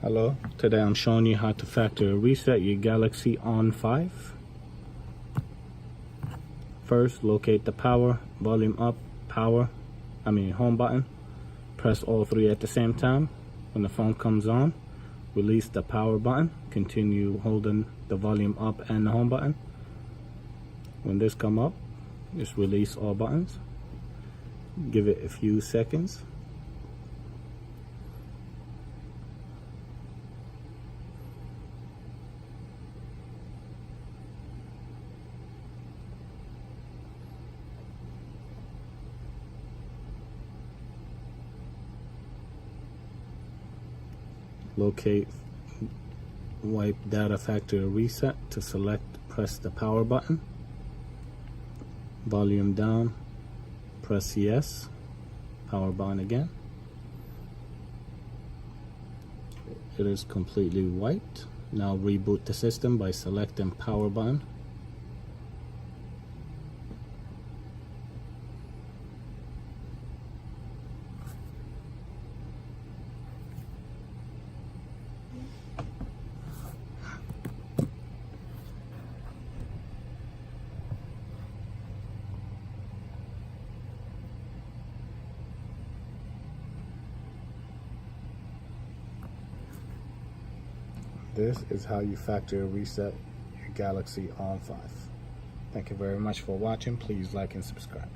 Hello, today I'm showing you how to factory reset your Galaxy on5. First, locate the power, volume up, home button. Press all three at the same time. When the phone comes on, release the power button. Continue holding the volume up and the home button. When this come up, just release all buttons. Give it a few seconds. Locate wipe data factory reset. To select, press the power button. Volume down, press yes. Power button again. It is completely wiped. Now reboot the system by selecting power button. This is how you factory reset your Galaxy on5. Thank you very much for watching. Please like and subscribe.